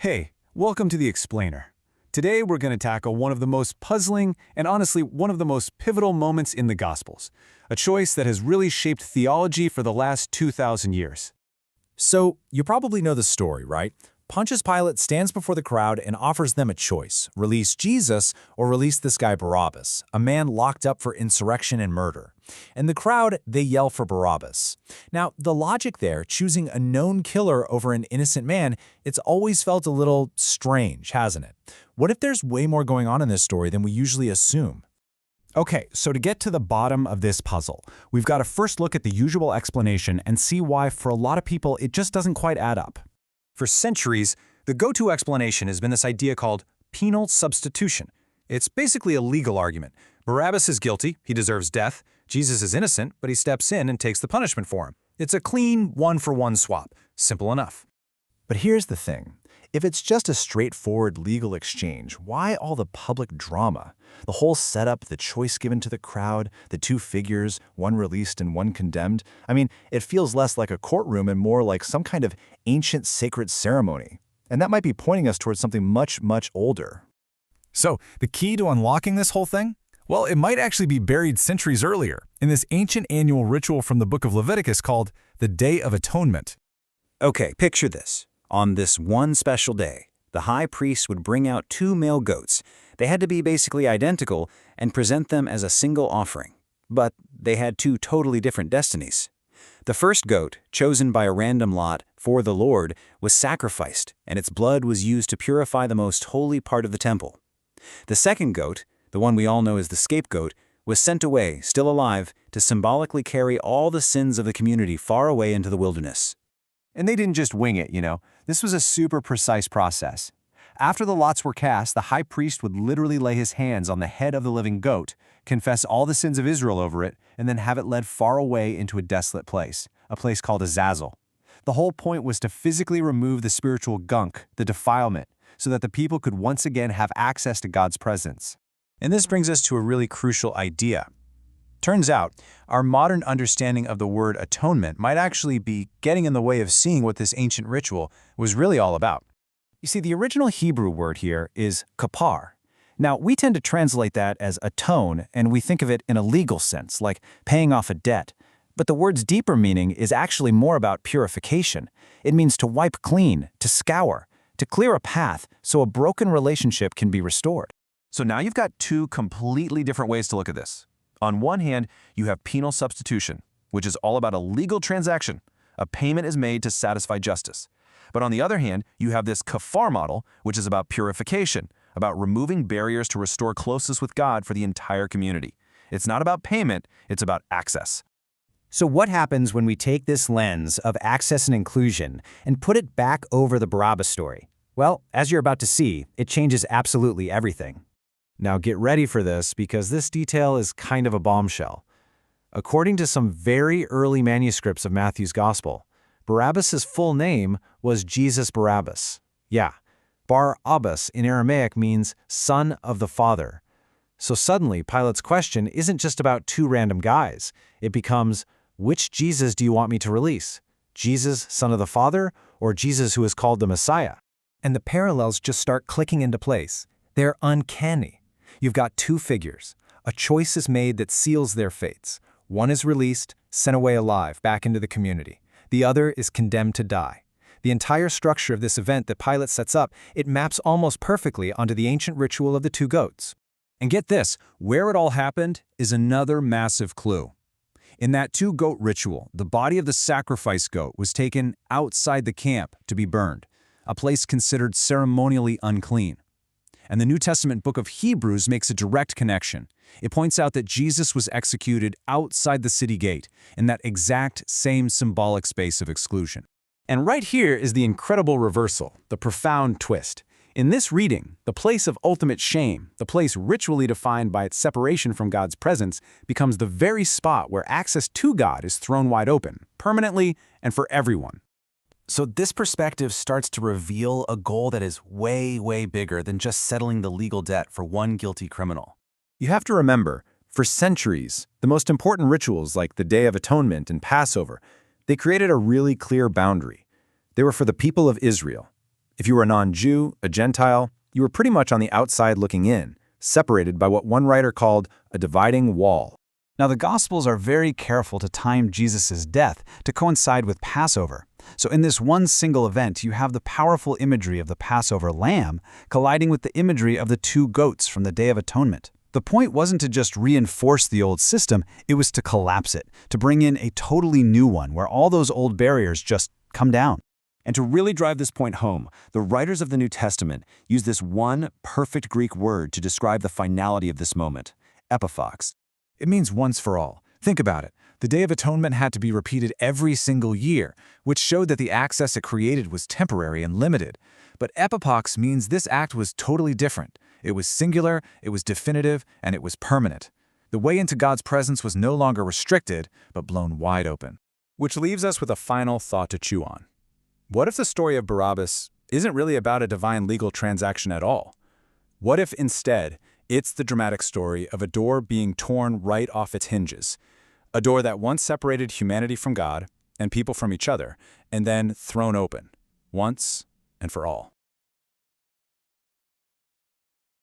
Hey, welcome to The Explainer. Today we're going to tackle one of the most puzzling and honestly one of the most pivotal moments in the Gospels, a choice that has really shaped theology for the last 2,000 years. So, you probably know the story, right? Pontius Pilate stands before the crowd and offers them a choice: release Jesus or release this guy Barabbas, a man locked up for insurrection and murder. And the crowd, they yell for Barabbas. Now, the logic there, choosing a known killer over an innocent man, it's always felt a little strange, hasn't it? What if there's way more going on in this story than we usually assume? Okay, so to get to the bottom of this puzzle, we've got to first look at the usual explanation and see why, for a lot of people, it just doesn't quite add up. For centuries, the go-to explanation has been this idea called penal substitution. It's basically a legal argument. Barabbas is guilty, he deserves death. Jesus is innocent, but he steps in and takes the punishment for him. It's a clean one-for-one swap. Simple enough. But here's the thing. If it's just a straightforward legal exchange, why all the public drama? The whole setup, the choice given to the crowd, the two figures, one released and one condemned. I mean, it feels less like a courtroom and more like some kind of ancient sacred ceremony. And that might be pointing us towards something much, much older. So, the key to unlocking this whole thing? Well, it might actually be buried centuries earlier, in this ancient annual ritual from the book of Leviticus called the Day of Atonement. Okay, picture this. On this one special day, the high priest would bring out 2 male goats. They had to be basically identical and present them as a single offering. But they had 2 totally different destinies. The first goat, chosen by a random lot for the Lord, was sacrificed, and its blood was used to purify the most holy part of the temple. The second goat, the one we all know as the scapegoat, was sent away, still alive, to symbolically carry all the sins of the community far away into the wilderness. And they didn't just wing it, This was a super precise process. After the lots were cast, the high priest would literally lay his hands on the head of the living goat, confess all the sins of Israel over it, and then have it led far away into a desolate place, a place called Azazel. The whole point was to physically remove the spiritual gunk, the defilement, so that the people could once again have access to God's presence. And this brings us to a really crucial idea. Turns out, our modern understanding of the word atonement might actually be getting in the way of seeing what this ancient ritual was really all about. You see, the original Hebrew word here is kapar. Now, we tend to translate that as atone, and we think of it in a legal sense, like paying off a debt. But the word's deeper meaning is actually more about purification. It means to wipe clean, to scour, to clear a path so a broken relationship can be restored. So now you've got 2 completely different ways to look at this. On one hand, you have penal substitution, which is all about a legal transaction. A payment is made to satisfy justice. But on the other hand, you have this kafar model, which is about purification, about removing barriers to restore closeness with God for the entire community. It's not about payment, it's about access. So what happens when we take this lens of access and inclusion and put it back over the Barabbas story? Well, as you're about to see, it changes absolutely everything. Now get ready for this, because this detail is kind of a bombshell. According to some very early manuscripts of Matthew's Gospel, Barabbas' full name was Jesus Barabbas. Yeah, Barabbas in Aramaic means son of the Father. So suddenly, Pilate's question isn't just about 2 random guys. It becomes, which Jesus do you want me to release? Jesus, son of the Father, or Jesus who is called the Messiah? And the parallels just start clicking into place. They're uncanny. You've got 2 figures. A choice is made that seals their fates. One is released, sent away alive, back into the community. The other is condemned to die. The entire structure of this event that Pilate sets up, it maps almost perfectly onto the ancient ritual of the 2 goats. And get this, where it all happened is another massive clue. In that 2-goat ritual, the body of the sacrifice goat was taken outside the camp to be burned, a place considered ceremonially unclean. And the New Testament book of Hebrews makes a direct connection. It points out that Jesus was executed outside the city gate, in that exact same symbolic space of exclusion. And right here is the incredible reversal, the profound twist. In this reading, the place of ultimate shame, the place ritually defined by its separation from God's presence, becomes the very spot where access to God is thrown wide open, permanently and for everyone. So this perspective starts to reveal a goal that is way, way bigger than just settling the legal debt for one guilty criminal. You have to remember, for centuries, the most important rituals like the Day of Atonement and Passover, they created a really clear boundary. They were for the people of Israel. If you were a non-Jew, a Gentile, you were pretty much on the outside looking in, separated by what one writer called a dividing wall. Now, the Gospels are very careful to time Jesus' death to coincide with Passover. So in this one single event, you have the powerful imagery of the Passover lamb colliding with the imagery of the two goats from the Day of Atonement. The point wasn't to just reinforce the old system, it was to collapse it, to bring in a totally new one where all those old barriers just come down. And to really drive this point home, the writers of the New Testament use this one perfect Greek word to describe the finality of this moment, epiphax. It means once for all. Think about it. The Day of Atonement had to be repeated every single year, which showed that the access it created was temporary and limited. But epipax means this act was totally different. It was singular, it was definitive, and it was permanent. The way into God's presence was no longer restricted, but blown wide open. Which leaves us with a final thought to chew on. What if the story of Barabbas isn't really about a divine legal transaction at all? What if instead, it's the dramatic story of a door being torn right off its hinges, a door that once separated humanity from God and people from each other, and then thrown open, once and for all?